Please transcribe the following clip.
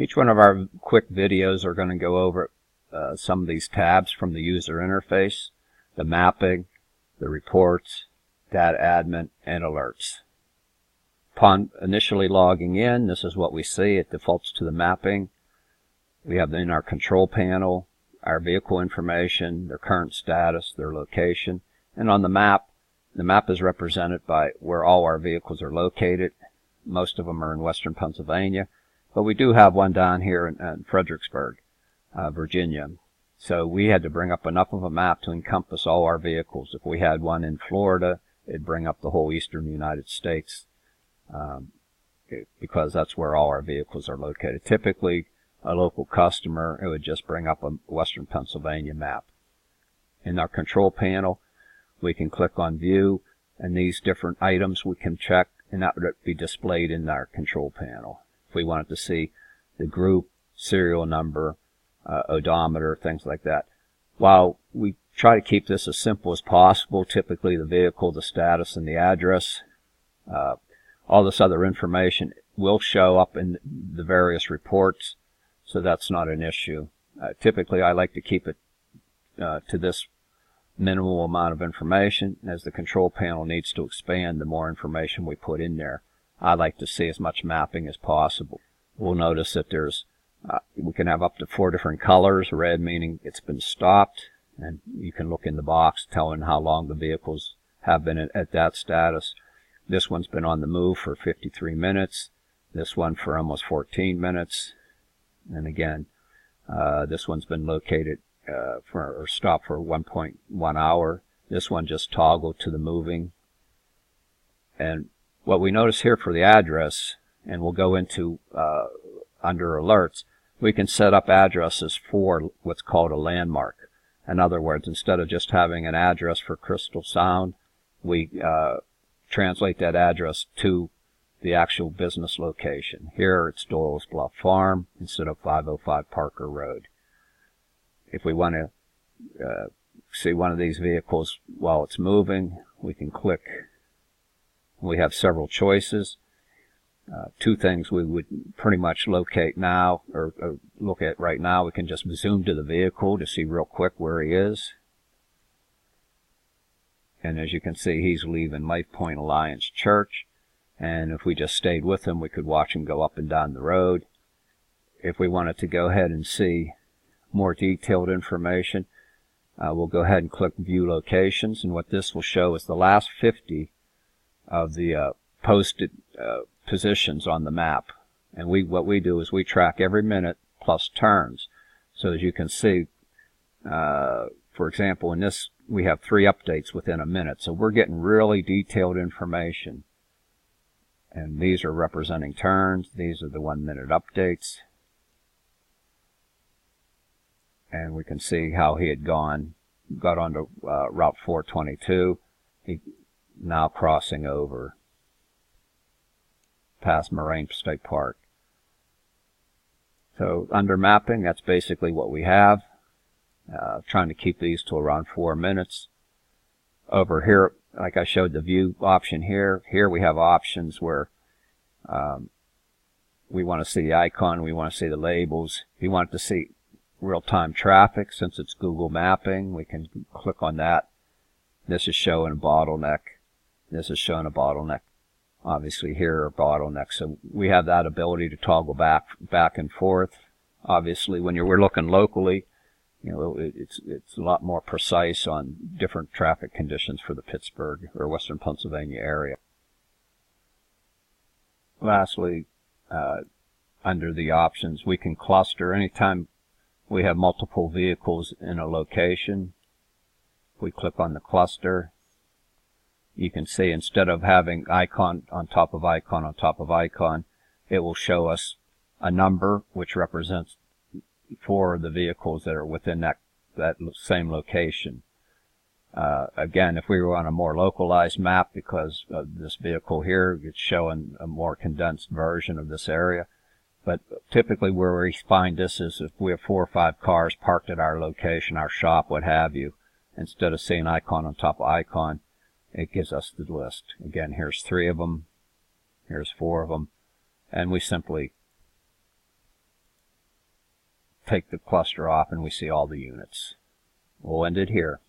Each one of our quick videos are going to go over some of these tabs from the user interface, the mapping, the reports, data admin, and alerts. Upon initially logging in, this is what we see. It defaults to the mapping. We have in our control panel our vehicle information, their current status, their location, and on the map is represented by where all our vehicles are located. Most of them are in western Pennsylvania, but we do have one down here in Fredericksburg, Virginia. So we had to bring up enough of a map to encompass all our vehicles. If we had one in Florida, it'd bring up the whole eastern United States, because that's where all our vehicles are located. Typically, a local customer, it would just bring up a western Pennsylvania map. In our control panel, we can click on view, and these different items we can check, and that would be displayed in our control panel. If we wanted to see the group, serial number, odometer, things like that. While we try to keep this as simple as possible, typically the vehicle, the status, and the address, all this other information will show up in the various reports, so that's not an issue. Typically I like to keep it to this minimal amount of information. As the control panel needs to expand, the more information we put in there. I like to see as much mapping as possible. We'll notice that there's we can have up to 4 different colors. Red meaning it's been stopped, and you can look in the box telling how long the vehicles have been at that status. This one's been on the move for 53 minutes. This one for almost 14 minutes. And again, this one's been located or stopped for 1.1 hour. This one just toggled to the moving. And what we notice here for the address, and we'll go into under alerts, we can set up addresses for what's called a landmark. In other words, instead of just having an address for Crystal Sound, we translate that address to the actual business location. Here it's Doyle's Bluff Farm instead of 505 Parker Road. If we want to see one of these vehicles while it's moving, we can click. We have several choices. 2 things we would pretty much locate now, or look at right now. We can just zoom to the vehicle to see real quick where he is. And as you can see, he's leaving Life Point Alliance Church. And if we just stayed with him, we could watch him go up and down the road. If we wanted to go ahead and see more detailed information, we'll go ahead and click View Locations. And what this will show is the last 50 of the posted positions on the map. And what we do is we track every minute plus turns. So as you can see, for example, in this we have 3 updates within a minute. So we're getting really detailed information. And these are representing turns. These are the 1-minute updates. And we can see how he had got onto Route 422. He now crossing over past Moraine State Park. So under mapping, that's basically what we have. Trying to keep these to around 4 minutes. Over here, like I showed the view option here. Here we have options where we want to see the icon, we want to see the labels. If you want to see real-time traffic, since it's Google Mapping, we can click on that. This is showing a bottleneck. This is showing a bottleneck. Obviously here are bottlenecks. So we have that ability to toggle back and forth. Obviously when we're looking locally, it's a lot more precise on different traffic conditions for the Pittsburgh or Western Pennsylvania area. Lastly, under the options, we can cluster. Anytime we have multiple vehicles in a location, we click on the cluster. You can see instead of having icon on top of icon on top of icon, it will show us a number which represents 4 of the vehicles that are within that same location. Again, if we were on a more localized map, because of this vehicle here, it's showing a more condensed version of this area. But typically where we find this is if we have 4 or 5 cars parked at our location, our shop, what have you, instead of seeing icon on top of icon, it gives us the list. Again, here's 3 of them, here's 4 of them, and we simply take the cluster off and we see all the units. We'll end it here.